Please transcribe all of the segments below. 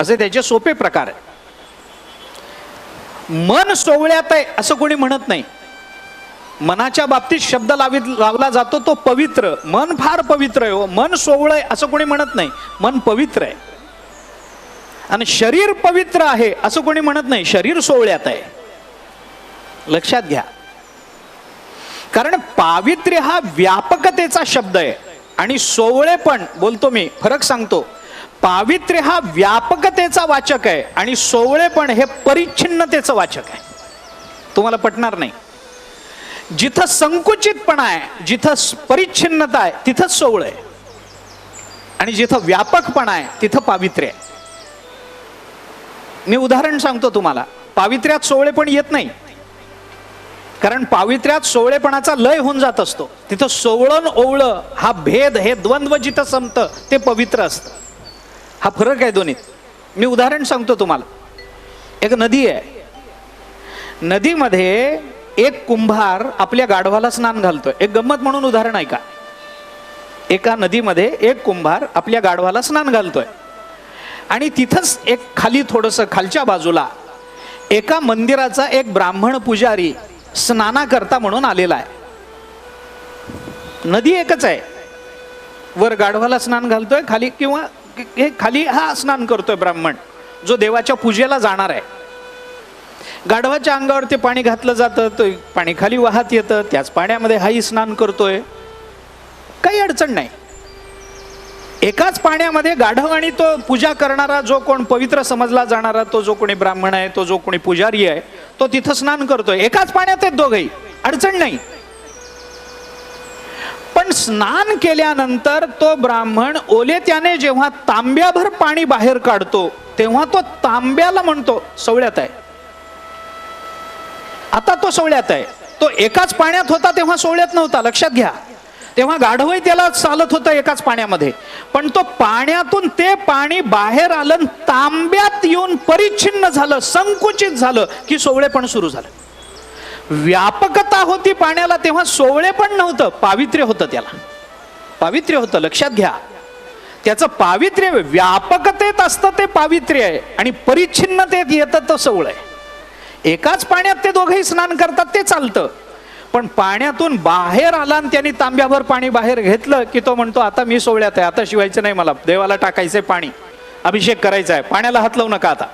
असे त्याचे सोपे प्रकार आहे. मन सोवळ्यात आहे असं कोणी म्हणत नाही. मनाच्या बाबतीत शब्द लावला जातो तो पवित्र. मन फार पवित्र आहे हो, मन सोवळ आहे असं कोणी म्हणत नाही. मन पवित्र आहे. आणि शरीर पवित्र आहे असं कोणी म्हणत नाही. शरीर सोवळ्यात आहे. लक्षात घ्या. कारण पावित्र्य हा व्यापकतेचा शब्द आहे आणि सोवळेपण, बोलतो मी, फरक सांगतो. पावित्र्य हा व्यापकतेचा वाचक आहे आणि सोवळेपण हे परिच्छिन्नतेचं वाचक आहे. तुम्हाला पटणार नाही. जिथं संकुचितपणा आहे, जिथं परिच्छिन्नता आहे, तिथंच सोवळ आहे. आणि जिथं व्यापकपणा आहे तिथं पावित्र्य आहे. मी उदाहरण सांगतो तुम्हाला. पावित्र्यात सोवळेपण येत नाही. कारण पावित्र्यात सोवळेपणाचा लय होऊन जात असतो. तिथं सोवळण ओवळं हा भेद, हे द्वंद्व जिथं संपतं ते पवित्र असतं. हा फरक आहे दोन्हीत. मी उदाहरण सांगतो तुम्हाला. एक नदी आहे. नदीमध्ये एक कुंभार आपल्या गाढवाला स्नान घालतोय. एक गंमत म्हणून उदाहरण ऐका. एका नदीमध्ये एक कुंभार आपल्या गाढवाला स्नान घालतोय आणि तिथंच एक खाली थोडंसं खालच्या बाजूला एका मंदिराचा एक ब्राह्मण पुजारी स्नानाकरता म्हणून आलेला आहे. नदी एकच आहे. वर गाढवाला स्नान घालतोय, खाली किंवा खाली हा स्नान करतोय ब्राह्मण जो देवाच्या पूजेला जाणार आहे. गाढवाच्या अंगावर ते पाणी घातलं जातं, तो पाणी खाली वाहत येतं, त्याच पाण्यामध्ये हाही स्नान करतोय. काही अडचण नाही. एकाच पाण्यामध्ये गाढव आणि तो पूजा करणारा जो कोण पवित्र समजला जाणारा तो जो कोणी ब्राह्मण आहे, तो जो कोणी पुजारी आहे, तो तिथं स्नान करतोय. एकाच पाण्यात आहेत दोघेही, अडचण नाही. पण स्नान केल्यानंतर तो ब्राह्मण ओलेत्याने जेव्हा तांब्याभर पाणी बाहेर काढतो तेव्हा तो तांब्याला म्हणतो सवळ्यात आहे. आता तो सवळ्यात आहे. तो एकाच पाण्यात होता तेव्हा सोवळ्यात नव्हता. लक्षात घ्या. तेव्हा गाढवही त्याला चालत होतं एकाच पाण्यामध्ये. पण तो पाण्यातून ते पाणी बाहेर आलं, तांब्यात येऊन परिच्छिन्न झालं, संकुचित झालं की सोवळेपण सुरू झालं. व्यापकता होती पाण्याला तेव्हा सोवळेपण नव्हतं, पावित्र्य होतं. त्याला पावित्र्य होतं. लक्षात घ्या. त्याचं पावित्र्य व्यापकतेत असतं ते पावित्र्य आहे आणि परिच्छिन्नतेत येतं तर सोवळ आहे. एकाच पाण्यात ते दोघेही स्नान करतात ते चालतं. पण पाण्यातून बाहेर आला आणि त्यांनी तांब्याभर पाणी बाहेर घेतलं की तो म्हणतो आता मी सोवळ्यात आहे, आता शिवायचं नाही, मला देवाला टाकायचंय पाणी, अभिषेक करायचा आहे, पाण्याला हात लावू नका, आता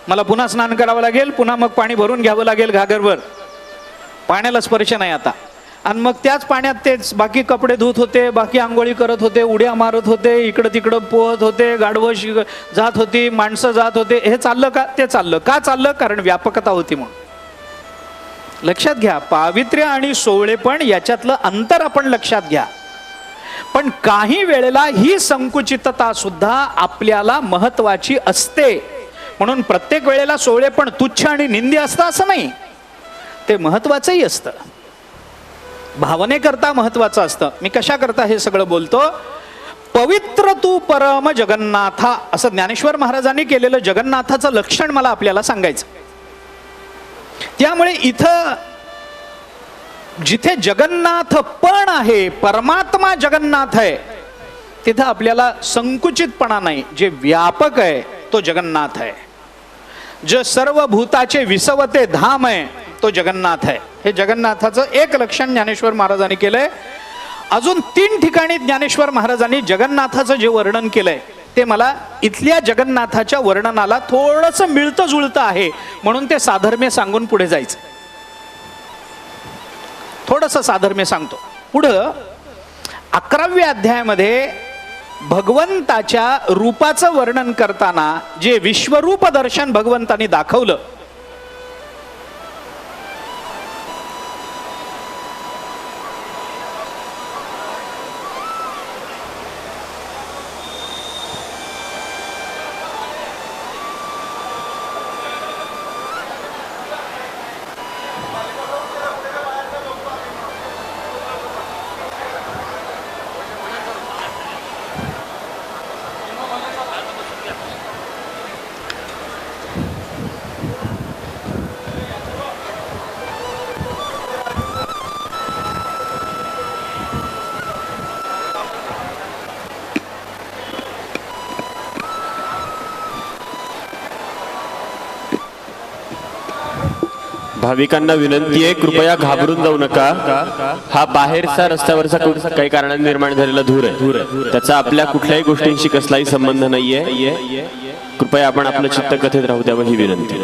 मला पुन्हा स्नान करावं लागेल, पुन्हा मग पाणी भरून घ्यावं लागेल घागरभर, पाण्याला स्पर्श नाही आता. आणि मग त्याच पाण्यात तेच बाकी कपडे धुत होते, बाकी आंघोळी करत होते, उड्या मारत होते, इकडं तिकडं पोहत होते, गाढवं जात होती, माणसं जात होते. हे चाललं का? ते चाललं. का चाललं? कारण व्यापकता होती म्हणून. लक्षात घ्या. पावित्र्य आणि सोवळेपण याच्यातलं अंतर आपण लक्षात घ्या. पण काही वेळेला ही संकुचितता सुद्धा आपल्याला महत्वाची असते. म्हणून प्रत्येक वेळेला सोवळेपण तुच्छ आणि निंद्य असतं असं नाही. ते महत्वाचंही असतं. भावनेकरता महत्वाचं असतं. मी कशा करता हे सगळं बोलतो? पवित्र तू परम जगन्नाथा असं ज्ञानेश्वर महाराजांनी केलेलं जगन्नाथाचं लक्षण मला आपल्याला सांगायचं. त्यामुळे इथं जिथे जगन्नाथ पण आहे, परमात्मा जगन्नाथ आहे, तिथं आपल्याला संकुचितपणा नाही. जे व्यापक आहे तो जगन्नाथ आहे. जे सर्व भूताचे विसवते धाम आहे तो जगन्नाथ आहे. हे जगन्नाथाचं एक लक्षण ज्ञानेश्वर महाराजांनी केलंय. अजून 3 ठिकाणी ज्ञानेश्वर महाराजांनी जगन्नाथाचं जे वर्णन केलंय ते मला इथल्या जगन्नाथाच्या वर्णनाला थोडंसं मिळतं जुळतं आहे, म्हणून ते साधर्म्य सांगून पुढे जायचं. थोडंसं साधर्म्य सांगतो. पुढं 11व्या अध्यायामध्ये भगवंताच्या रूपाचं वर्णन करताना जे विश्वरूप दर्शन भगवंतांनी दाखवलं, भाविकांना विनंती आहे, कृपया घाबरून जाऊ नका. हा बाहेरचा रस्त्यावरचा काही कारणाने निर्माण झालेला धूर आहे, त्याचा आपल्या कुठल्याही गोष्टींशी कसलाही संबंध नाहीये. कृपया आपण आपलं चित्त कथेत राहू द्यावं ही विनंती.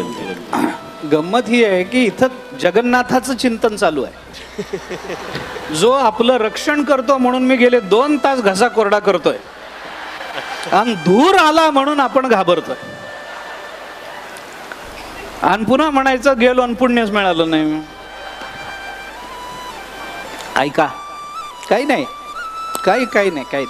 गंमत ही आहे की इथं जगन्नाथाचं चिंतन चालू आहे. जो आपलं रक्षण करतो म्हणून मी गेले 2 तास घसा कोरडा करतोय आणि धूर आला म्हणून आपण घाबरतोय आणि पुन्हा म्हणायचं गेलो आणि पुण्यच मिळालं नाही. ऐका, काही नाही, काही नाही.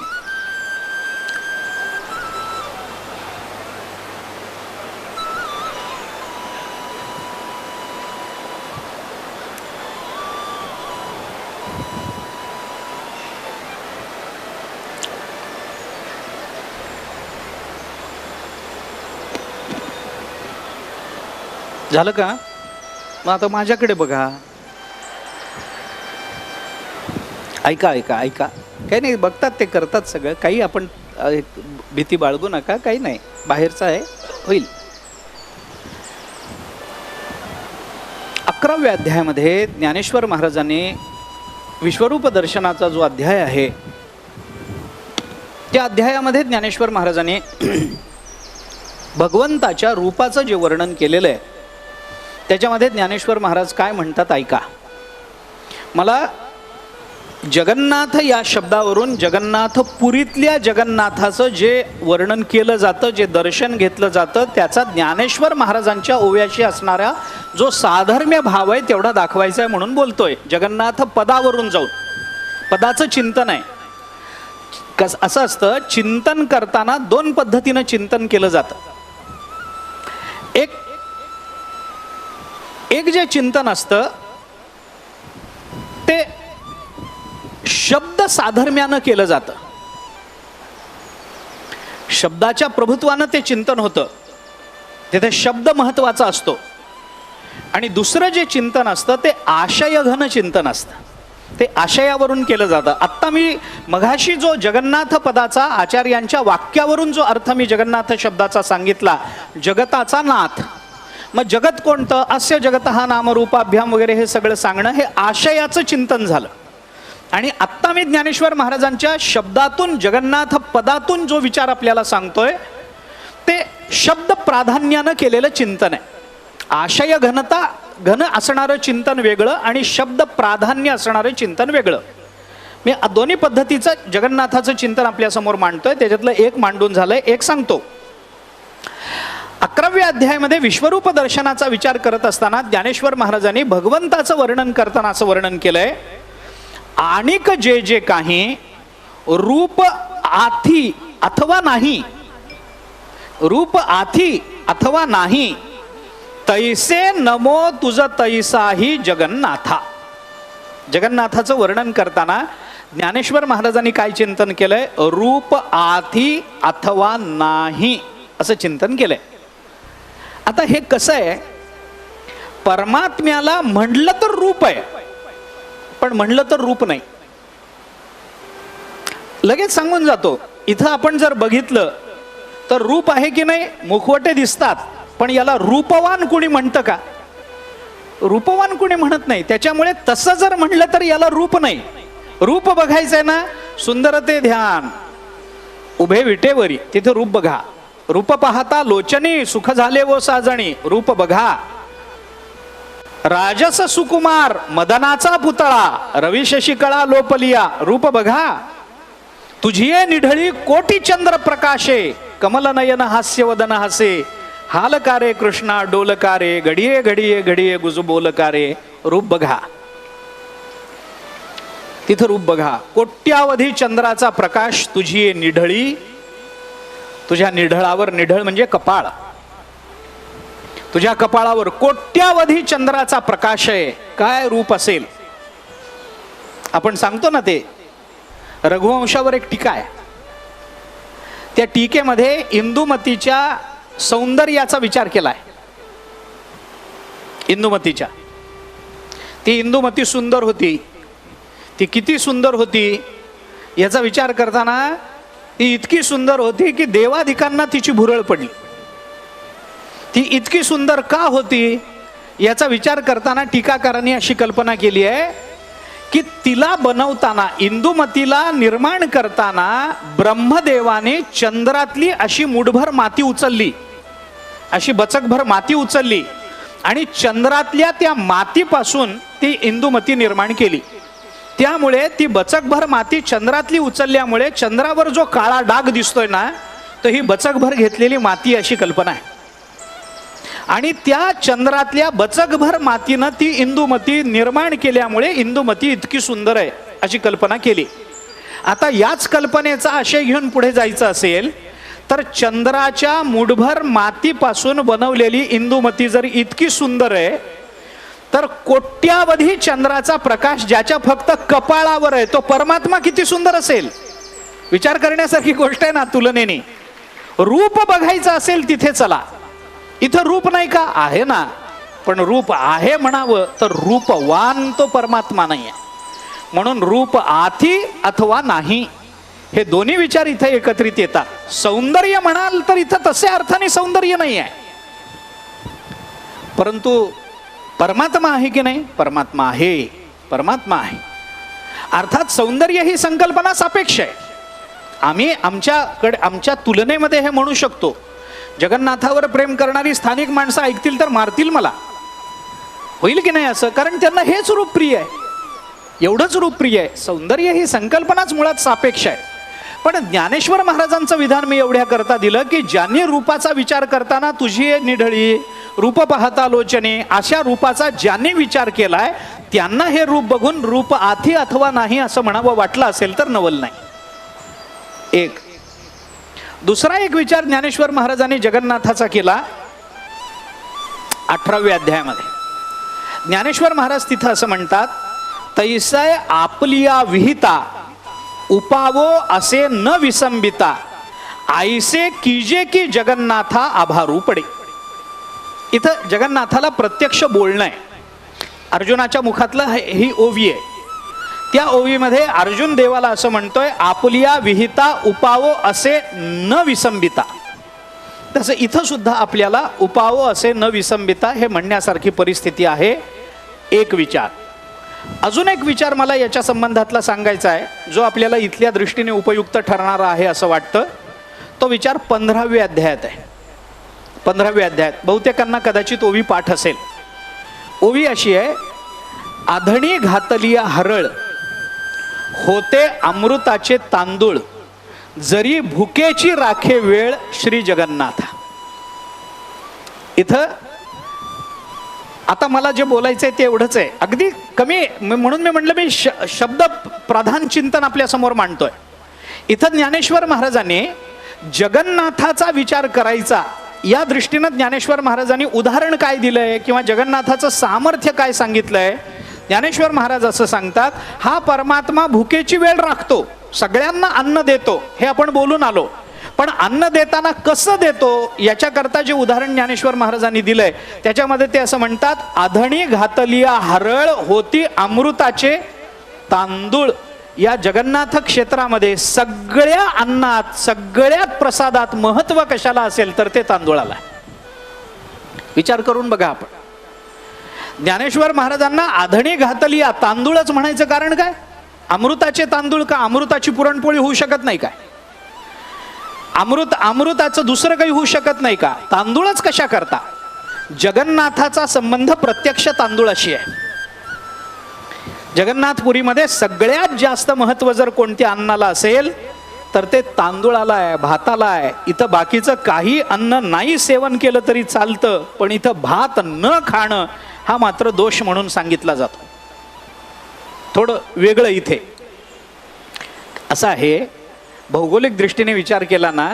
झालं का? मग आता माझ्याकडे बघा. ऐका, काही नाही, बघतात ते करतात सगळं काही. आपण भीती बाळगू नका, काही नाही, बाहेरचं आहे, होईल. 11व्या अध्यायामध्ये ज्ञानेश्वर महाराजांनी विश्वरूप दर्शनाचा जो अध्याय आहे त्या अध्यायामध्ये ज्ञानेश्वर महाराजांनी भगवंताच्या रूपाचं जे वर्णन केलेलं आहे त्याच्यामध्ये ज्ञानेश्वर महाराज काय म्हणतात ऐका. मला जगन्नाथ या शब्दावरून जगन्नाथपुरीतल्या जगन्नाथाचं जे वर्णन केलं जातं, जे दर्शन घेतलं जातं, त्याचा ज्ञानेश्वर महाराजांच्या ओव्याशी असणारा जो साधर्म्य भाव आहे तेवढा दाखवायचा आहे म्हणून बोलतोय. जगन्नाथ पदावरून जाऊन, पदाचं चिंतन आहे. असं असतं, चिंतन करताना 2 पद्धतीनं चिंतन केलं जातं. एक जे चिंतन असतं ते शब्द साधर्म्यानं केलं जातं, शब्दाच्या प्रभुत्वानं ते चिंतन होतं, तिथे शब्द महत्वाचा असतो. आणि दुसरं जे चिंतन असतं ते आशयघन चिंतन असतं, ते आशयावरून केलं जातं. आत्ता मी मघाशी जो जगन्नाथ पदाचा आचार्यांच्या वाक्यावरून जो अर्थ मी जगन्नाथ शब्दाचा सांगितला, जगताचा नाथ, मग जगत कोणतं, अस्य जगत हा नामरूपाभ्याम वगैरे हे सगळं सांगणं हे आशयाचं चिंतन झालं. आणि आत्ता मी ज्ञानेश्वर महाराजांच्या शब्दातून, जगन्नाथ पदातून जो विचार आपल्याला सांगतोय ते शब्द प्राधान्यानं केलेलं चिंतन आहे. आशय घन असणारं चिंतन वेगळं आणि शब्द प्राधान्य असणारं चिंतन वेगळं. मी दोन्ही पद्धतीचं जगन्नाथाचं चिंतन आपल्यासमोर मांडतोय, त्याच्यातलं एक मांडून झालंय, एक सांगतो. 11व्या अध्यायामध्ये विश्वरूप दर्शनाचा विचार करत असताना ज्ञानेश्वर महाराजांनी भगवंताचं वर्णन करताना असं वर्णन केलंय, आणिक जे जे काही रूप आथी अथवा नाही, रूप आथी अथवा नाही, तैसे नमो तुझ तैसाही जगन्नाथा. जगन्नाथाचं वर्णन करताना ज्ञानेश्वर महाराजांनी काय चिंतन केलंय, रूप आथी अथवा नाही असं चिंतन केलंय. आता हे कसं आहे, परमात्म्याला म्हणलं तर रूप आहे पण म्हणलं तर रूप नाही. लगेच सांगून जातो. इथं आपण जर बघितलं तर रूप आहे की नाही, मुखवटे दिसतात, पण याला रूपवान कुणी म्हणतं का? रूपवान कुणी म्हणत नाही. त्याच्यामुळे तसं जर म्हणलं तर याला रूप नाही. रूप बघायचंय ना, सुंदरते ध्यान उभे विटेवरी, तिथे रूप बघा. रूप पाहता लोचनी सुख झाले वो साजणी, रूप बघा. राजस सुकुमार मदनाचा पुतळा, रवी शशिकळा लोपलिया, रूप बघा. तुझिये निढळी कोटी चंद्र प्रकाशे, कमल नयन हास्य वदन हसे, हालकारे कृष्णा डोलकारे, घडिये घडिये घडिये गुजू बोलकारे, रूप बघा. तिथं रूप बघा. कोट्यावधी चंद्राचा प्रकाश तुझी निढळी, तुझ्या निढळावर, निढळ म्हणजे कपाळ, तुझ्या कपाळावर कोट्यावधी चंद्राचा प्रकाश आहे. काय रूप असेल. आपण सांगतो ना, ते रघुवंशावर एक टीका आहे, त्या टीकेमध्ये इंदुमतीच्या सौंदर्याचा विचार केलाय. इंदुमतीच्या, ती इंदुमती सुंदर होती. ती किती सुंदर होती याचा विचार करताना ती इतकी सुंदर होती की देवाधिकांना तिची भुरळ पडली. ती इतकी सुंदर का होती याचा विचार करताना टीकाकारांनी अशी कल्पना केली आहे की तिला बनवताना, इंदुमतीला निर्माण करताना ब्रह्मदेवाने चंद्रातली अशी मुठभर माती उचलली, अशी बचकभर माती उचलली आणि चंद्रातल्या त्या मातीपासून ती इंदुमती निर्माण केली. त्यामुळे ती बचकभर माती चंद्रातली उचलल्यामुळे चंद्रावर जो काळा डाग दिसतोय ना, तो ही बचकभर घेतलेली माती अशी कल्पना आहे. आणि त्या चंद्रातल्या बचकभर मातीनं ती इंदुमती निर्माण केल्यामुळे इंदुमती इतकी सुंदर आहे अशी कल्पना केली. आता याच कल्पनेचा आशय घेऊन पुढे जायचं असेल तर चंद्राच्या मुठभर मातीपासून बनवलेली इंदुमती जर इतकी सुंदर आहे तर कोट्यावधी चंद्राचा प्रकाश ज्याच्या फक्त कपाळावर आहे तो परमात्मा किती सुंदर असेल. विचार करण्यासारखी गोष्ट आहे ना तुलनेने. रूप बघायचं असेल तिथे चला, इथं रूप नाही का, आहे ना, पण रूप आहे म्हणावं तर रूपवान तो परमात्मा नाही आहे. म्हणून रूप आथी अथवा नाही हे दोन्ही विचार इथे एकत्रित येतात. सौंदर्य म्हणाल तर इथं तसे अर्थाने सौंदर्य नाही आहे, परंतु परमात्मा आहे की नाही, परमात्मा आहे, परमात्मा आहे. अर्थात सौंदर्य ही संकल्पना सापेक्ष आहे. आम्ही आमच्या तुलनेमध्ये हे म्हणू शकतो, जगन्नाथावर प्रेम करणारी स्थानिक माणसं ऐकतील तर मारतील मला, होईल की नाही असं, कारण त्यांना हेच रूप प्रिय आहे, एवढंच रूप प्रिय आहे. सौंदर्य ही संकल्पनाच मुळात सापेक्ष आहे. पण ज्ञानेश्वर महाराजांचं विधान मी एवढ्या करता दिलं की ज्यांनी रूपाचा विचार करताना तुझी निढळी रूप पाहता लोचने अशा रूपाचा ज्यांनी विचार केलाय त्यांना हे रूप बघून रूप आथी अथवा नाही असं म्हणावं वाटलं असेल तर नवल नाही. एक दुसरा एक विचार ज्ञानेश्वर महाराजांनी जगन्नाथाचा केला 18व्या अध्यायामध्ये. ज्ञानेश्वर महाराज तिथं असं म्हणतात, तैसय आपलिया विहिता उपावो असे न विसंबिता आईसे कीजे की जगन्नाथा आभारू पडे. इथं जगन्नाथाला प्रत्यक्ष बोलणं आहे. अर्जुनाच्या मुखातलं ही ओवी आहे. त्या ओवीमध्ये अर्जुन देवाला असं म्हणतोय, आपलिया विहिता उपावो असे न विसंबिता. तसं इथं सुद्धा आपल्याला उपावो असे न विसंबिता हे म्हणण्यासारखी परिस्थिती आहे. एक विचार. अजून एक विचार मला याच्या संबंधातला सांगायचा आहे, जो आपल्याला इथल्या दृष्टीने उपयुक्त ठरणारा आहे असं वाटतं. तो विचार 15व्या अध्यायात आहे. 15व्या अध्यायात बहुतेकांना कदाचित ओवी पाठ असेल. ओवी अशी आहे, आधणी घातलिया हरळ होते अमृताचे तांदूळ जरी भुकेची राखे वेळ श्री जगन्नाथा. इथं आता मला जे बोलायचंय ते एवढंच आहे, अगदी कमी, म्हणून मी म्हटलं मी शब्द प्रधान चिंतन आपल्या समोर मांडतोय. इथं ज्ञानेश्वर महाराजांनी जगन्नाथाचा विचार करायचा या दृष्टीनं ज्ञानेश्वर महाराजांनी उदाहरण काय दिलंय किंवा जगन्नाथाचं सामर्थ्य काय सांगितलंय. ज्ञानेश्वर महाराज असं सांगतात, हा परमात्मा भुकेची वेळ राखतो, सगळ्यांना अन्न देतो, हे आपण बोलून आलो. पण अन्न देताना कसं देतो याच्याकरता जे उदाहरण ज्ञानेश्वर महाराजांनी दिलंय त्याच्यामध्ये ते असं म्हणतात, आधणी घातलिया हरळ होती अमृताचे तांदूळ. या जगन्नाथ क्षेत्रामध्ये सगळ्या अन्नात सगळ्यात प्रसादात महत्व कशाला असेल तर ते तांदूळाला. विचार करून बघा आपण. ज्ञानेश्वर महाराजांना आधणी घातलिया तांदूळच म्हणायचं कारण काय? अमृताचे तांदूळ का? अमृताची पुरणपोळी होऊ शकत नाही काय? अमृताचं दुसरं काही होऊ शकत नाही का? तांदूळच कशा करता? जगन्नाथाचा संबंध प्रत्यक्ष तांदूळाशी आहे. जगन्नाथपुरीमध्ये सगळ्यात जास्त महत्व जर कोणत्या अन्नाला असेल तर ते तांदूळाला आहे, भाताला आहे. इथं बाकीचं काही अन्न नाही सेवन केलं तरी चालतं, पण इथं भात न खाणं हा मात्र दोष म्हणून सांगितला जातो. थोडं वेगळं इथे असं आहे. भौगोलिक दृष्टीने विचार केला ना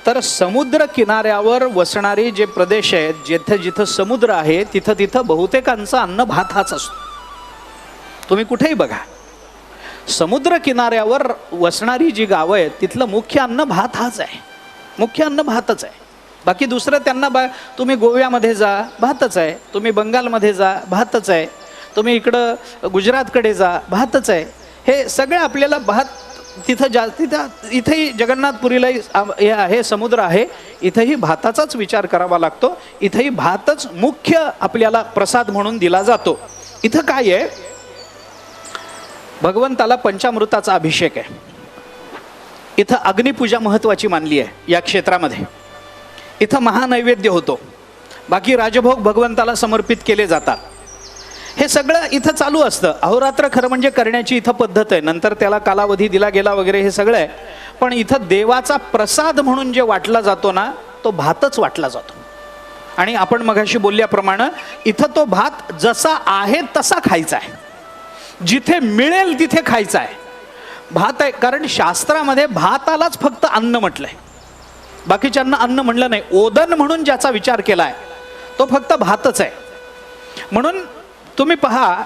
तर समुद्र किनाऱ्यावर वसणारे जे प्रदेश आहेत, जिथं जिथं समुद्र आहे तिथं तिथं बहुतेकांचं अन्न भात हाच असतो. तुम्ही कुठेही बघा, समुद्र किनाऱ्यावर वसणारी जी गावं आहेत तिथलं मुख्य अन्न भात हाच आहे. मुख्य अन्न भातच आहे. बाकी दुसरं त्यांना तुम्ही गोव्यामध्ये जा भातच आहे, तुम्ही बंगालमध्ये जा भातच आहे, तुम्ही इकडं गुजरातकडे जा भातच आहे. हे सगळं आपल्याला भात तिथं इथेही जगन्नाथपुरीलाही हे आहे, समुद्र आहे, इथंही भाताचाच विचार करावा लागतो. इथंही भातच मुख्य आपल्याला प्रसाद म्हणून दिला जातो. इथं काय आहे, भगवंताला पंचामृताचा अभिषेक आहे. इथं अग्निपूजा महत्वाची मानली आहे या क्षेत्रामध्ये. इथं महानैवेद्य होतो, बाकी राजभोग भगवंताला समर्पित केले जातात. हे सगळं इथं चालू असतं अहोरात्र. खरं म्हणजे करण्याची इथं पद्धत आहे, नंतर त्याला कालावधी दिला गेला वगैरे हे सगळं आहे. पण इथं देवाचा प्रसाद म्हणून जे वाटला जातो ना, तो भातच वाटला जातो. आणि आपण मगाशी बोलल्याप्रमाणे इथं तो भात जसा आहे तसा खायचा आहे, जिथे मिळेल तिथे खायचा आहे. भात आहे, कारण शास्त्रामध्ये भातालाच फक्त अन्न म्हटलंय, बाकीच्यांना अन्न म्हणलं नाही. ओदन म्हणून ज्याचा विचार केलाय तो फक्त भातच आहे. म्हणून तुम्ही पहा,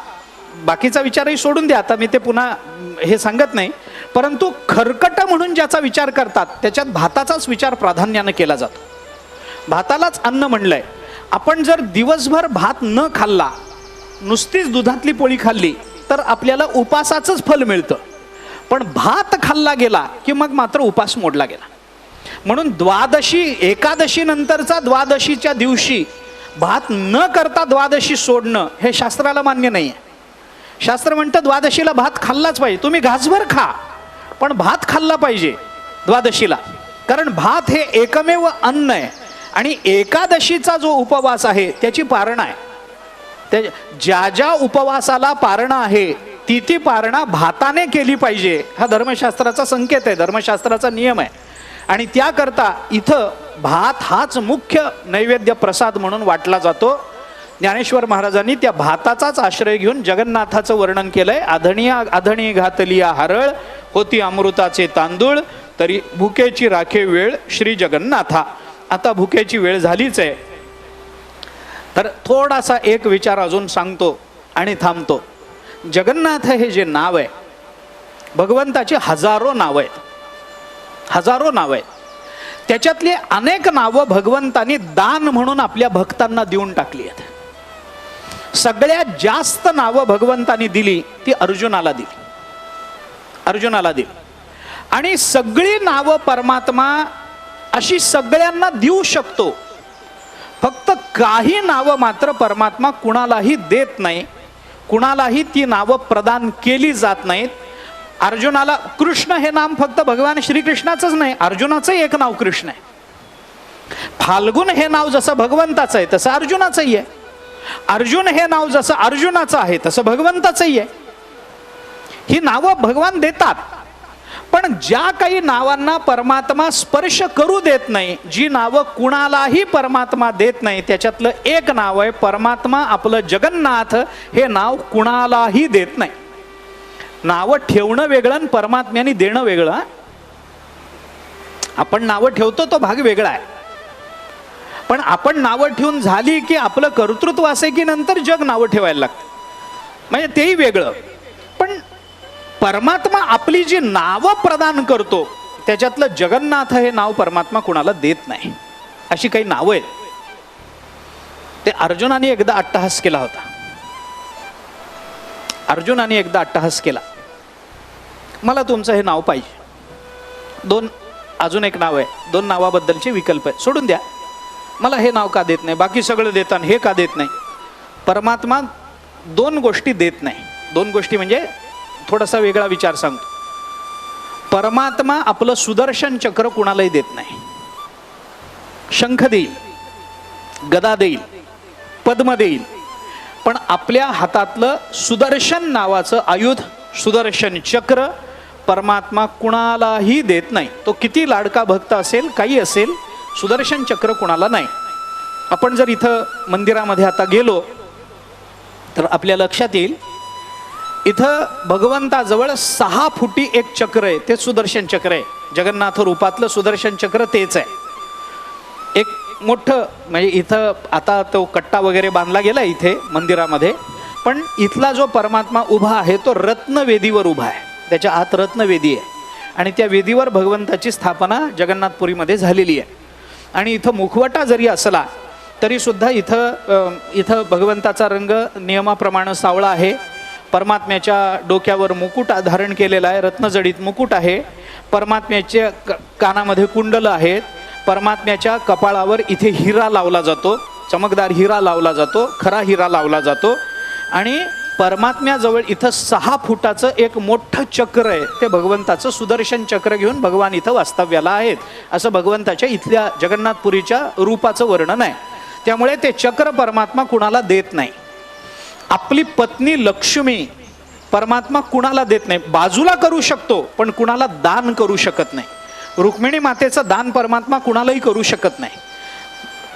बाकीचा विचारही सोडून द्या, आता मी ते पुन्हा हे सांगत नाही, परंतु खरकट म्हणून ज्याचा विचार करतात त्याच्यात भाताचाच विचार प्राधान्याने केला जातो. भातालाच अन्न म्हणलंय. आपण जर दिवसभर भात न खाल्ला, नुसतीच दुधातली पोळी खाल्ली तर आपल्याला उपासाचंच फल मिळतं. पण भात खाल्ला गेला की मग मात्र उपास मोडला गेला. म्हणून द्वादशी, एकादशी नंतरचा द्वादशीच्या दिवशी भात न करता द्वादशी सोडणं हे शास्त्राला मान्य नाही आहे. शास्त्र म्हणतं द्वादशीला भात खाल्लाच पाहिजे. तुम्ही घासभर खा, पण भात खाल्ला पाहिजे द्वादशीला, कारण भात हे एकमेव अन्न आहे. आणि एकादशीचा जो उपवास आहे त्याची पारणा आहे. ज्या ज्या उपवासाला पारणा आहे ती पारणा भाताने केली पाहिजे, हा धर्मशास्त्राचा संकेत आहे, धर्मशास्त्राचा नियम आहे. आणि त्याकरता इथं भात हाच मुख्य नैवेद्य प्रसाद म्हणून वाटला जातो. ज्ञानेश्वर महाराजांनी त्या भाताचाच आश्रय घेऊन जगन्नाथाचं वर्णन केलंय. आधणी घातलिया हरळ, होती अमृताचे तांदूळ, तरी भुकेची राखे वेळ श्री जगन्नाथा. आता भुकेची वेळ झालीच आहे, तर थोडासा एक विचार अजून सांगतो आणि थांबतो. जगन्नाथ हे जे नाव आहे, भगवंताची हजारो नावं आहेत, हजारो नावं आहेत. त्याच्यातली अनेक नावं भगवंतानी दान म्हणून आपल्या भक्तांना देऊन टाकली आहेत. सगळ्यात जास्त नावं भगवंतानी दिली ती अर्जुनाला दिली, अर्जुनाला दिली. आणि सगळी नावं परमात्मा अशी सगळ्यांना देऊ शकतो, फक्त काही नावं मात्र परमात्मा कुणालाही देत नाही, कुणालाही ती नावं प्रदान केली जात नाहीत. अर्जुनाला कृष्ण हे नाम फक्त भगवान श्रीकृष्णाचंच नाही, अर्जुनाचं एक नाव कृष्ण आहे. फाल्गुन हे नाव जसं भगवंताचं आहे तसं अर्जुनाचंही आहे. अर्जुन हे नाव जसं अर्जुनाचं आहे तसं भगवंताचंही आहे. ही नावं भगवान देतात, पण ज्या काही नावांना परमात्मा स्पर्श करू देत नाही, जी नावं कुणालाही परमात्मा देत नाही, त्याच्यातलं एक नाव आहे परमात्मा आपलं जगन्नाथ. हे नाव कुणालाही देत नाही. नावं ठेवणं वेगळं आणि परमात्म्याने देणं वेगळं. आपण नावं ठेवतो तो भाग वेगळा आहे, पण आपण नावं ठेवून झाली की आपलं कर्तृत्व असे की नंतर जग नावं ठेवायला लागतं, म्हणजे तेही वेगळं. पण परमात्मा आपली जी नावं प्रदान करतो त्याच्यातलं जगन्नाथ हे नाव परमात्मा कुणाला देत नाही. अशी काही नावं आहेत. ते अर्जुनाने एकदा अट्टहास केला होता. अर्जुनाने एकदा अट्टहास केला, मला तुमचं हे नाव पाहिजे. अजून एक नाव आहे, 2 नावाबद्दलचे विकल्प आहे, सोडून द्या. मला हे नाव का देत नाही, बाकी सगळं देतात, हे का देत नाही? परमात्मा 2 गोष्टी देत नाही. 2 गोष्टी म्हणजे थोडासा वेगळा विचार सांगतो. परमात्मा आपलं सुदर्शन चक्र कुणालाही देत नाही. शंख देईल, गदा देईल, पद्म देईल, पण आपल्या हातातलं सुदर्शन नावाचं आयुध, सुदर्शन चक्र परमात्मा कुणालाही देत नाही. तो किती लाडका भक्त असेल, काही असेल, सुदर्शन चक्र कुणाला नाही. आपण जर इथं मंदिरामध्ये आता गेलो तर आपल्या लक्षात येईल, इथं भगवंताजवळ 6 फुटी एक चक्र आहे, ते सुदर्शन चक्र आहे. जगन्नाथ रूपातलं सुदर्शन चक्र तेच आहे. एक मोठं, म्हणजे इथं आता तो कट्टा वगैरे बांधला गेला इथे मंदिरामध्ये, पण इथला जो परमात्मा उभा आहे तो रत्नवेदीवर उभा आहे. त्याच्या आत रत्नवेदी आहे आणि त्या वेदीवर भगवंताची स्थापना जगन्नाथपुरीमध्ये झालेली आहे. आणि इथं मुखवटा जरी असला तरी सुद्धा इथं भगवंताचा रंग नियमाप्रमाणे सावळा आहे, परमात्म्याच्या डोक्यावर मुकुट धारण केलेला आहे, रत्नजडित मुकुट आहे. परमात्म्याच्या कानामध्ये कुंडल आहेत. परमात्म्याच्या कपाळावर इथे हिरा लावला जातो, चमकदार हिरा लावला जातो, खरा हिरा लावला जातो. आणि परमात्म्याजवळ इथं 6 फुटाचं एक मोठं चक्र आहे, ते भगवंताचं सुदर्शन चक्र घेऊन भगवान इथं वास्तव्याला आहेत, असं भगवंताच्या इथल्या जगन्नाथपुरीच्या रूपाचं वर्णन आहे. त्यामुळे ते चक्र परमात्मा कुणाला देत नाही. आपली पत्नी लक्ष्मी परमात्मा कुणाला देत नाही, बाजूला करू शकतो पण कुणाला दान करू शकत नाही. रुक्मिणी मातेचं दान परमात्मा कुणालाही करू शकत नाही,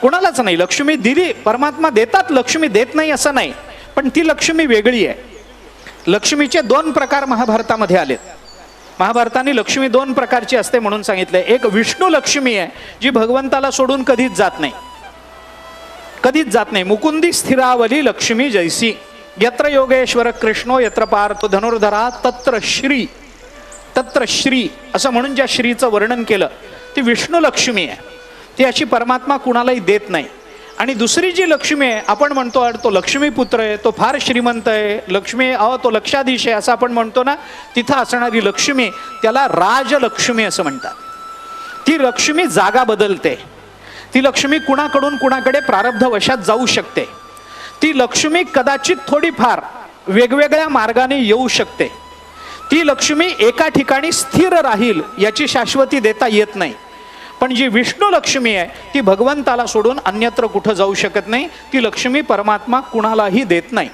कुणालाच नाही. लक्ष्मी दिली, परमात्मा देतात, लक्ष्मी देत नाही असं नाही, पण ती लक्ष्मी वेगळी आहे. लक्ष्मीचे 2 प्रकार महाभारतामध्ये आलेत. महाभारताने लक्ष्मी 2 प्रकारची असते म्हणून सांगितलंय. एक विष्णू लक्ष्मी आहे, जी भगवंताला सोडून कधीच जात नाही, कधीच जात नाही. मुकुंदी स्थिरावली लक्ष्मी जैसी, यत्र योगेश्वर कृष्णो यत्र पार्थो धनुर्धरा तत्र श्री, तत्र श्री असं म्हणून ज्या श्रीचं वर्णन केलं ती विष्णू लक्ष्मी आहे. ती अशी परमात्मा कुणालाही देत नाही. आणि दुसरी जी लक्ष्मी आहे, आपण म्हणतो तो लक्ष्मीपुत्र आहे, तो फार श्रीमंत आहे, लक्ष्मी तो लक्षाधीश आहे असं आपण म्हणतो ना, तिथं असणारी लक्ष्मी त्याला राजलक्ष्मी असं म्हणतात. ती लक्ष्मी जागा बदलते. ती लक्ष्मी कुणाकडून कुणाकडे प्रारब्धवशात जाऊ शकते. ती लक्ष्मी कदाचित थोडीफार वेगवेगळ्या मार्गाने येऊ शकते. ती लक्ष्मी एका ठिकाणी स्थिर राहील याची शाश्वती देता येत नाही. पण जी विष्णू लक्ष्मी आहे ती भगवंताला सोडून अन्यत्र कुठं जाऊ शकत नाही. ती लक्ष्मी परमात्मा कुणालाही देत नाही.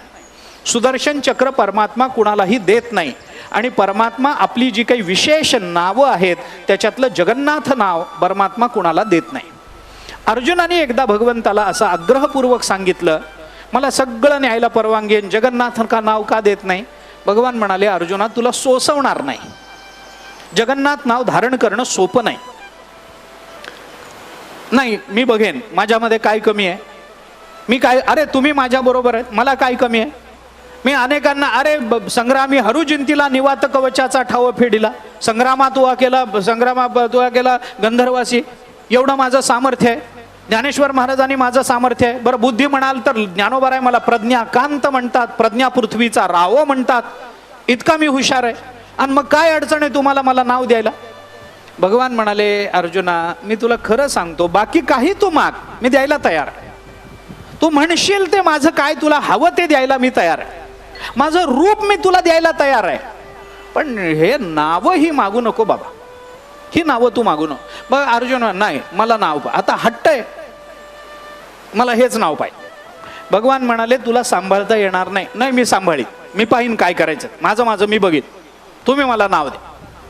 सुदर्शन चक्र परमात्मा कुणालाही देत नाही. आणि परमात्मा आपली जी काही विशेष नावं आहेत त्याच्यातलं जगन्नाथ नाव परमात्मा कुणाला देत नाही. अर्जुनाने एकदा भगवंताला असं आग्रहपूर्वक सांगितलं, मला सगळं न्यायला परवानगी आहे, जगन्नाथ का नाव का देत नाही? भगवान म्हणाले, अर्जुना तुला सोसवणार नाही. जगन्नाथ नाव धारण करणं सोपं नाही. नाही मी बघेन माझ्यामध्ये काय कमी आहे, मी काय, अरे तुम्ही माझ्या बरोबर आहेत, मला काय कमी आहे. मी अनेकांना, अरे संग्रामी हरुजिंतीला निवात कवचाचा ठाव फेडिला, संग्रामात उभा केला गंधर्वासी, एवढं माझं सामर्थ्य आहे. ज्ञानेश्वर महाराजांनी माझं सामर्थ्य आहे. बरं बुद्धी म्हणाल तर ज्ञानोबाराय मला प्रज्ञाकांत म्हणतात, प्रज्ञा पृथ्वीचा राव म्हणतात, इतका मी हुशार आहे. आणि मग काय अडचण आहे तुम्हाला मला नाव द्यायला? भगवान म्हणाले, अर्जुना मी तुला खरं सांगतो, बाकी काही तू माग, मी द्यायला तयार आहे. तू म्हणशील ते माझं काय तुला हवं ते द्यायला मी तयार आहे. माझं रूप मी तुला द्यायला तयार आहे. पण हे नावं ही मागू नको बाबा, ही नावं तू मागू नको. बघ अर्जुन, नाही मला नाव पाहिजे, आता हट्ट आहे, मला हेच नाव पाहिजे. भगवान म्हणाले, तुला सांभाळता येणार नाही. नाही मी सांभाळीन, मी पाहीन काय करायचं, माझं मी बघीन, तुम्ही मला नाव द्या.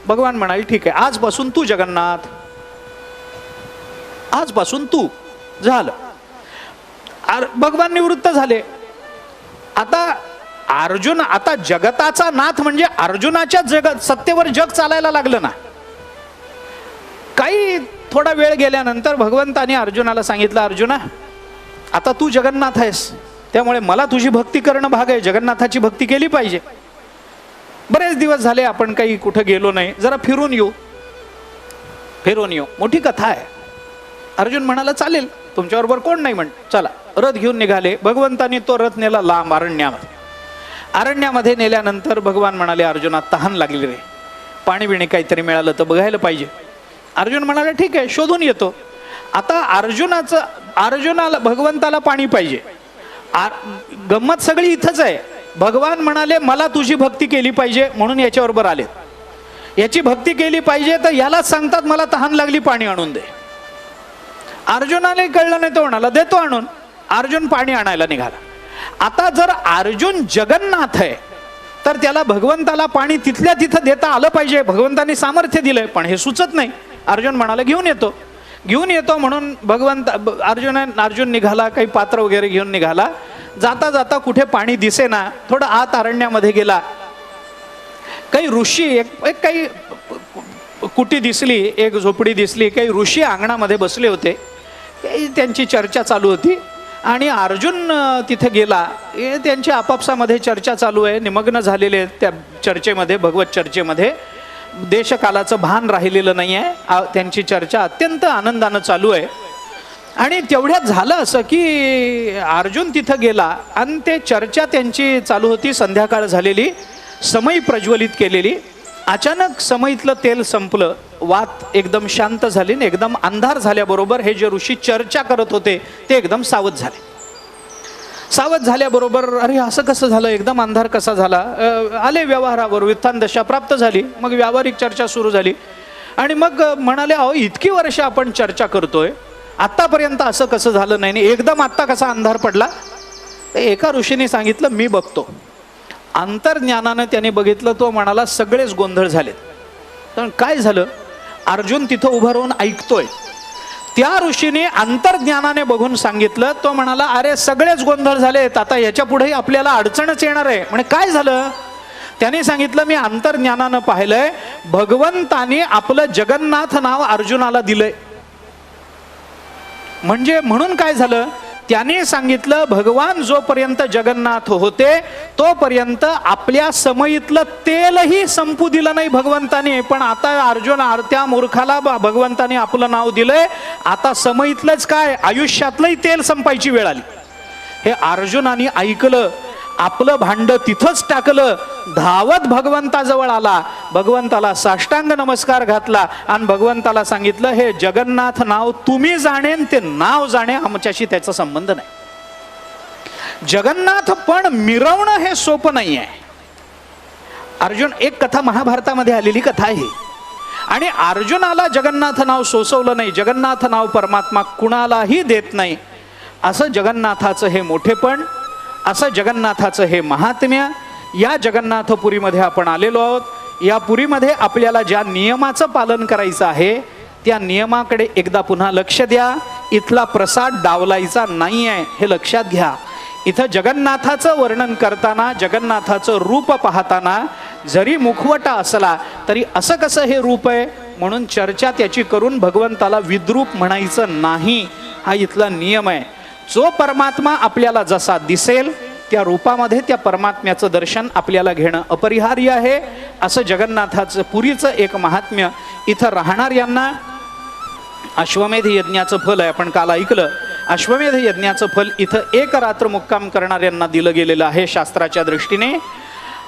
भगवान म्हणाले, ठीक आहे, आजपासून तू जगन्नाथ, आजपासून तू. झालं, भगवान निवृत्त झाले. आता अर्जुन, आता जगताचा नाथ म्हणजे अर्जुनाच्या जगत सत्तेवर जग चालायला लागलं ना. काही थोडा वेळ गेल्यानंतर भगवंताने अर्जुनाला सांगितलं, अर्जुना आता तू जगन्नाथ आहेस, त्यामुळे मला तुझी भक्ती करणं भाग आहे, जगन्नाथाची भक्ती केली पाहिजे. बरेच दिवस झाले आपण काही कुठं गेलो नाही, जरा फिरून येऊ. मोठी कथा आहे. अर्जुन म्हणाला, चालेल तुमच्याबरोबर कोण नाही म्हण, चला. रथ घेऊन निघाले. भगवंतानी तो रथ नेला लांब अरण्यामध्ये नेल्यानंतर भगवान म्हणाले, अर्जुना तहान लागली रे, पाणी बिणी काहीतरी मिळालं तर बघायला पाहिजे. अर्जुन म्हणाले, ठीक आहे शोधून येतो. आता अर्जुनाला भगवंताला पाणी पाहिजे. गंमत सगळी इथंच आहे. भगवान म्हणाले, मला तुझी भक्ती केली पाहिजे म्हणून याच्याबरोबर आले. याची भक्ती केली पाहिजे तर यालाच सांगतात मला तहान लागली, पाणी आणून दे. अर्जुनाला कळलं नाही, तो म्हणाला देतो आणून. अर्जुन पाणी आणायला निघाला. आता जर अर्जुन जगन्नाथ आहे तर त्याला भगवंताला पाणी तिथल्या तिथं देता आलं पाहिजे. भगवंतानी सामर्थ्य दिलंय, पण हे सुचत नाही. अर्जुन म्हणाला, घेऊन येतो म्हणून अर्जुन निघाला, काही पात्र वगैरे घेऊन निघाला. जाता जाता कुठे पाणी दिसेना, थोडं आत अरण्यामध्ये गेला. काही ऋषी, एक काही कुटी दिसली, एक झोपडी दिसली, काही ऋषी अंगणामध्ये बसले होते, त्यांची चर्चा चालू होती. आणि अर्जुन तिथे गेला. त्यांच्या आपापसामध्ये चर्चा चालू आहे, निमग्न झालेले त्या चर्चेमध्ये, भगवत चर्चेमध्ये. देशकालाचं भान राहिलेलं नाही आहे. त्यांची चर्चा अत्यंत आनंदानं चालू आहे. आणि तेवढ्यात झालं असं की अर्जुन तिथं गेला आणि ते चर्चा त्यांची चालू होती, संध्याकाळ झालेली, समई प्रज्वलित केलेली. अचानक समईतलं तेल संपलं, वात एकदम शांत झाली आणि एकदम अंधार झाल्याबरोबर हे जे ऋषी चर्चा करत होते ते एकदम सावध झाले. सावध झाल्याबरोबर अरे असं कसं झालं, एकदम अंधार कसा झाला, आले व्यवहारावर, व्युत्थान दशा प्राप्त झाली. मग व्यावहारिक चर्चा सुरू झाली आणि मग म्हणाले अहो इतकी वर्ष आपण चर्चा करतोय, आत्तापर्यंत असं कसं झालं नाही, एकदम आत्ता कसा अंधार पडला. एका ऋषीने सांगितलं मी बघतो. अंतर्ज्ञानानं त्याने बघितलं, तो म्हणाला सगळेच गोंधळ झालेत. तर काय झालं, अर्जुन तिथं उभं राहून ऐकतोय. त्या ऋषीने अंतर्ज्ञानाने बघून सांगितलं, तो म्हणाला अरे सगळेच गोंधळ झालेत, आता याच्या पुढेही आपल्याला अडचणच येणार आहे. म्हणजे काय झालं, त्याने सांगितलं मी अंतर्ज्ञानानं पाहिलंय, भगवंताने आपलं जगन्नाथ नाव अर्जुनाला दिलंय. म्हणजे म्हणून काय झालं, त्याने सांगितलं भगवान जोपर्यंत जगन्नाथ होते तोपर्यंत आपल्या समईतलं तेलही संपू दिलं नाही भगवंताने. पण आता अर्जुन त्या मूर्खाला भगवंताने आपलं नाव दिलंय, आता समईतलंच काय आयुष्यातलंही तेल संपायची वेळ आली. हे अर्जुनाने ऐकलं, आपलं भांड तिथंच टाकलं, धावत भगवंताजवळ आला, भगवंताला साष्टांग नमस्कार घातला आणि भगवंताला सांगितलं हे जगन्नाथ नाव तुम्ही जाणेन, ते नाव जाणे, आमच्याशी त्याचा संबंध नाही. जगन्नाथ पण मिरवणं हे सोपं नाही आहे. अर्जुन, एक कथा महाभारतामध्ये आलेली कथा आहे आणि अर्जुनाला जगन्नाथ नाव सोसवलं नाही. जगन्नाथ नाव परमात्मा कुणालाही देत नाही. असं जगन्नाथाचं हे मोठेपण, असं जगन्नाथाचं हे महात्म्य. या जगन्नाथपुरीमध्ये आपण आलेलो आहोत. या पुरीमध्ये आपल्याला ज्या नियमाचं पालन करायचं आहे त्या नियमाकडे एकदा पुन्हा लक्ष द्या. इथला प्रसाद डावलायचा नाही आहे हे लक्षात घ्या. इथं जगन्नाथाचं वर्णन करताना, जगन्नाथाचं रूप पाहताना जरी मुखवटा असला तरी असं कसं हे रूप आहे म्हणून चर्चा त्याची करून भगवंताला विद्रूप म्हणायचं नाही, हा इथला नियम आहे. जो परमात्मा आपल्याला जसा दिसेल त्या रूपामध्ये त्या परमात्म्याचं दर्शन आपल्याला घेणं अपरिहार्य आहे. असं जगन्नाथाचं पुरीचं एक महात्म्य. इथं राहणाऱ्यांना अश्वमेध यज्ञाचं फल आहे, आपण काल ऐकलं. अश्वमेध यज्ञाचं फल इथं एक रात्र मुक्काम करणाऱ्यांना दिलं गेलेलं आहे शास्त्राच्या दृष्टीने.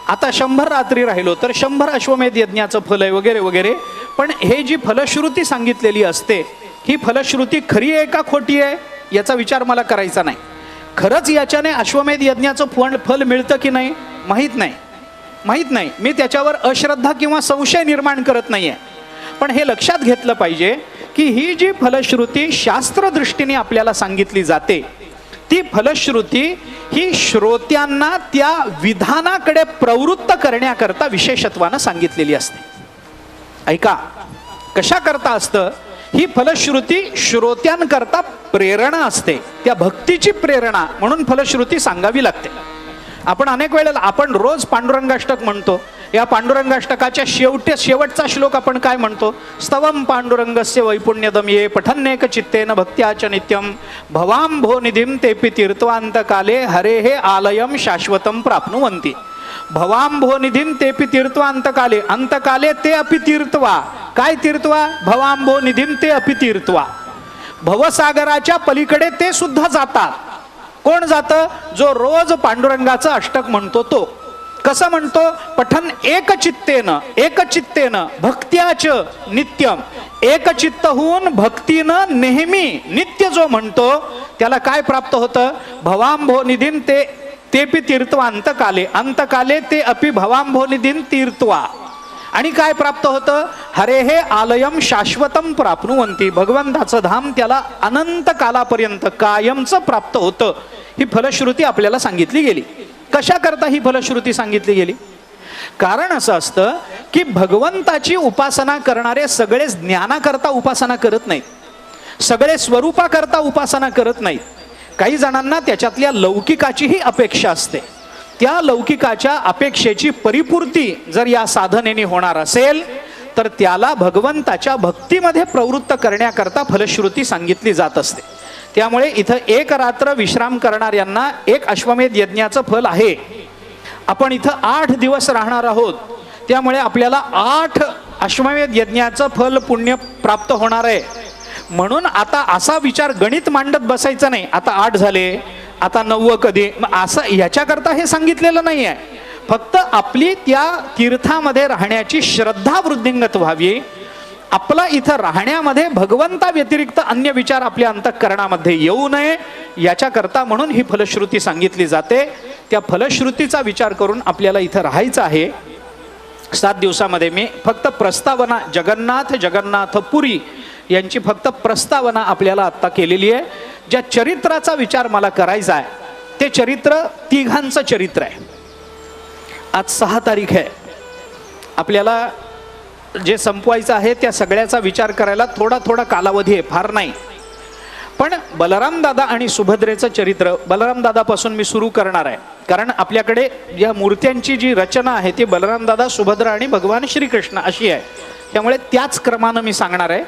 आता 100 रात्री राहिलो तर 100 अश्वमेध यज्ञाचं फल आहे वगैरे वगैरे. पण हे जी फलश्रुती सांगितलेली असते ही फलश्रुती खरी आहे का खोटी आहे याचा विचार मला करायचा नाही. खरंच याच्याने अश्वमेध यज्ञाचं फल मिळतं की नाही माहीत नाही. मी त्याच्यावर अश्रद्धा किंवा संशय निर्माण करत नाहीये. पण हे लक्षात घेतलं पाहिजे की ही जी फलश्रुती शास्त्रदृष्टीने आपल्याला सांगितली जाते ती फलश्रुती ही श्रोत्यांना त्या विधानाकडे प्रवृत्त करण्याकरता विशेषत्वानं सांगितलेली असते. ऐका, कशा करता असतं, ही फलश्रुती श्रोत्यांकरता प्रेरणा असते, त्या भक्तीची प्रेरणा म्हणून फलश्रुती सांगावी लागते. आपण अनेक वेळेला आपण रोज पांडुरंगाष्टक म्हणतो. या पांडुरंगाष्टकाच्या शेवटचा श्लोक आपण काय म्हणतो, स्तवम पांडुरंगस्य वैपुण्यदम ये पठन्नेक चित्तेन भक्त्याच नित्यम भवांभो निधिम तेपि तीर्थवांत काले हरे हे आलयम शाश्वतम प्राप्नुवन्ति. भवांभो निधिम तेपि तीर्थवा अंतकाले, अंतकाले ते अपि तीर्थवा. काय तीर्थवा, भवांभो निधिम ते अपि तीर्थवा. भवसागराच्या पलीकडे ते सुद्धा जातात. कोण जातं, जो रोज पांडुरंगाचं अष्टक म्हणतो तो. कसं म्हणतो, पठन एकचित्तेनं भक्त्याच नित्यम. एकचित्त होऊन भक्तीनं नेहमी नित्य जो म्हणतो त्याला काय प्राप्त होतं, भवांभो निधिम तेपि तीर्थवा अंतकाले, अंतकाले ते अपि भवांभो निधिम तीर्थवा. आणि काय प्राप्त होतं, हरे हे आलयम शाश्वतम प्राप्नुवन्ति. भगवंताचं धाम त्याला अनंत कालापर्यंत कायमचं प्राप्त होतं. ही फलश्रुती आपल्याला सांगितली गेली. कशा करता ही फलश्रुती सांगितली गेली, कारण असं असतं की भगवंताची उपासना करणारे सगळे ज्ञानाकरता उपासना करत नाहीत, सगळे स्वरूपाकरता उपासना करत नाहीत. काही जणांना त्याच्यातल्या लौकिकाचीही अपेक्षा असते. त्या लौकिकाच्या अपेक्षेची परिपूर्ती जर या साधनेने होणार असेल तर त्याला भगवंताच्या भक्तीमध्ये प्रवृत्त करण्याकरता फलश्रुती सांगितली जात असते. त्यामुळे इथं एक रात्र विश्राम करणाऱ्यांना एक अश्वमेध यज्ञाचं फल आहे. आपण इथं 8 दिवस राहणार आहोत, त्यामुळे आपल्याला 8 अश्वमेध यज्ञाचं फल पुण्य प्राप्त होणार आहे. म्हणून आता असा विचार गणित मांडत बसायचं नाही, आता 8 झाले, आता 9 कधी, मग असं याच्याकरता हे सांगितलेलं नाही आहे. फक्त आपली त्या तीर्थामध्ये राहण्याची श्रद्धा वृद्धिंगत व्हावी, आपला इथं राहण्यामध्ये भगवंता व्यतिरिक्त अन्य विचार आपल्या अंतःकरणामध्ये येऊ नये याच्याकरता म्हणून ही फलश्रुती सांगितली जाते. त्या फलश्रुतीचा विचार करून आपल्याला इथं राहायचं आहे. 7 दिवसामध्ये मी फक्त प्रस्तावना, जगन्नाथ पुरी यांची फक्त प्रस्तावना आपल्याला आत्ता केलेली आहे. ज्या चरित्राचा विचार मला करायचा आहे ते चरित्र तिघांचं चरित्र आहे. आज 6 तारीख आहे. आपल्याला जे संपवायचं आहे त्या सगळ्याचा विचार करायला थोडा कालावधी आहे, फार नाही. पण बलराम दादा आणि सुभद्रेचं चरित्र, बलराम दादापासून मी सुरू करणार आहे, कारण आपल्याकडे या मूर्त्यांची जी रचना आहे ती बलराम दादा, सुभद्रा आणि भगवान श्रीकृष्ण अशी आहे. त्यामुळे त्याच क्रमानं मी सांगणार आहे.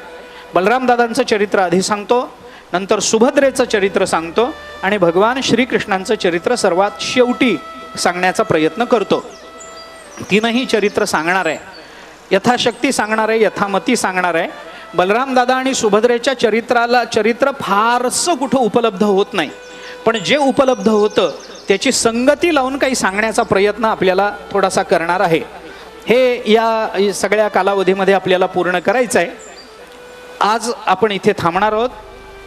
बलराम दादांचं चरित्र आधी सांगतो, नंतर सुभद्रेचं चरित्र सांगतो आणि भगवान श्रीकृष्णांचं चरित्र सर्वात शेवटी सांगण्याचा प्रयत्न करतो. तीनही चरित्र सांगणार आहे, यथाशक्ती सांगणार आहे, यथामती सांगणार आहे. बलराम दादा आणि सुभद्रेच्या चरित्र फारसं कुठं उपलब्ध होत नाही, पण जे उपलब्ध होतं त्याची संगती लावून काही सांगण्याचा प्रयत्न आपल्याला थोडासा करणार आहे. हे या सगळ्या कालावधीमध्ये आपल्याला पूर्ण करायचं आहे. आज आपण इथे थांबणार आहोत.